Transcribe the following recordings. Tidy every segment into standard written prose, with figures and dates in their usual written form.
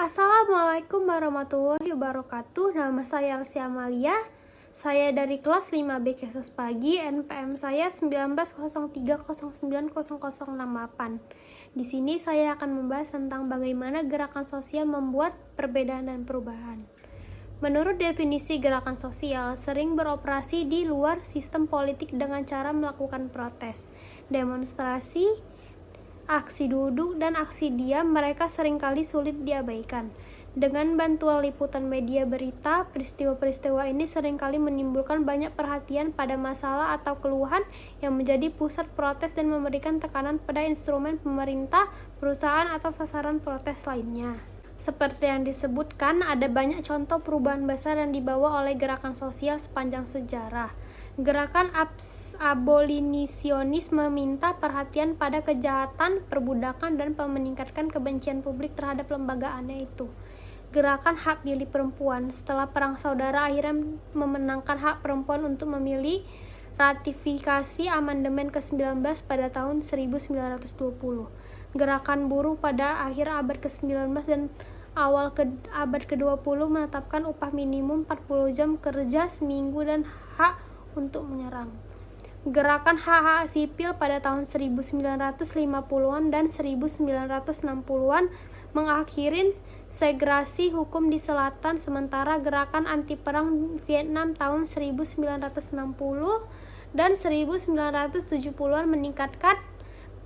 Assalamualaikum warahmatullahi wabarakatuh. Nama saya Alsia Amalia. Saya dari kelas 5B Kesos Pagi. NPM saya 1903090068. Di sini saya akan membahas tentang bagaimana gerakan sosial membuat perbedaan dan perubahan. Menurut definisi gerakan sosial, sering beroperasi di luar sistem politik dengan cara melakukan protes, demonstrasi, aksi duduk, dan aksi diam. Mereka seringkali sulit diabaikan. Dengan bantuan liputan media berita, peristiwa-peristiwa ini seringkali menimbulkan banyak perhatian pada masalah atau keluhan yang menjadi pusat protes dan memberikan tekanan pada instrumen pemerintah, perusahaan, atau sasaran protes lainnya. Seperti yang disebutkan, ada banyak contoh perubahan besar yang dibawa oleh gerakan sosial sepanjang sejarah. Gerakan abolisionis meminta perhatian pada kejahatan, perbudakan, dan meningkatkan kebencian publik terhadap lembagaannya itu. Gerakan hak pilih perempuan setelah Perang Saudara akhirnya memenangkan hak perempuan untuk memilih, ratifikasi amandemen ke-19 pada tahun 1920. Gerakan buruh pada akhir abad ke-19 dan awal abad ke-20 menetapkan upah minimum 40 jam kerja seminggu dan hak untuk menyerang. Gerakan hak-hak sipil pada tahun 1950-an dan 1960-an mengakhiri segregasi hukum di selatan, sementara gerakan anti perang Vietnam tahun 1960 dan 1970-an meningkatkan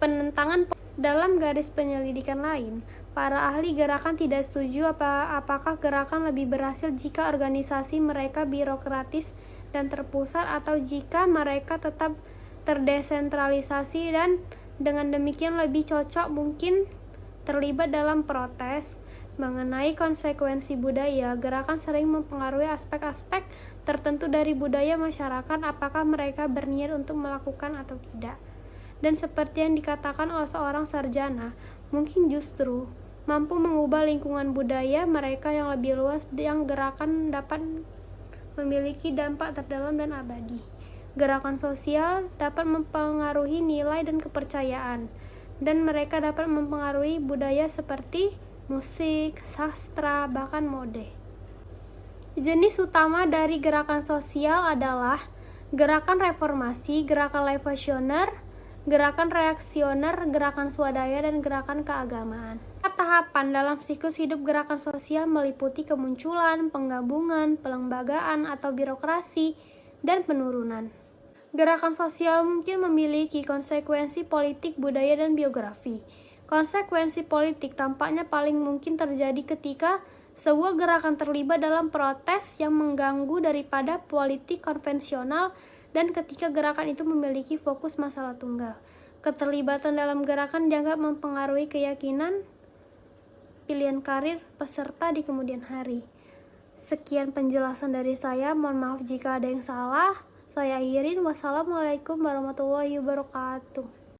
penentangan. Dalam garis penyelidikan lain, para ahli gerakan tidak setuju apakah gerakan lebih berhasil jika organisasi mereka birokratis dan terpusat atau jika mereka tetap terdesentralisasi, dan dengan demikian lebih cocok mungkin terlibat dalam protes. Mengenai konsekuensi budaya, gerakan sering mempengaruhi aspek-aspek tertentu dari budaya masyarakat, apakah mereka berniat untuk melakukan atau tidak. Dan seperti yang dikatakan oleh seorang sarjana, mungkin justru mampu mengubah lingkungan budaya mereka yang lebih luas, yang gerakan dapat memiliki dampak terdalam dan abadi. Gerakan sosial dapat mempengaruhi nilai dan kepercayaan, dan mereka dapat mempengaruhi budaya seperti musik, sastra, bahkan mode. Jenis utama dari gerakan sosial adalah gerakan reformasi, gerakan revolusioner, gerakan reaksioner, gerakan swadaya, dan gerakan keagamaan. Tahapan dalam siklus hidup gerakan sosial meliputi kemunculan, penggabungan, pelembagaan atau birokrasi, dan penurunan. Gerakan sosial mungkin memiliki konsekuensi politik, budaya, dan biografi. Konsekuensi politik tampaknya paling mungkin terjadi ketika sebuah gerakan terlibat dalam protes yang mengganggu daripada politik konvensional, dan ketika gerakan itu memiliki fokus masalah tunggal. Keterlibatan dalam gerakan dianggap mempengaruhi keyakinan, pilihan karir peserta di kemudian hari. Sekian penjelasan dari saya, mohon maaf jika ada yang salah. Saya akhirin. Wassalamualaikum warahmatullahi wabarakatuh.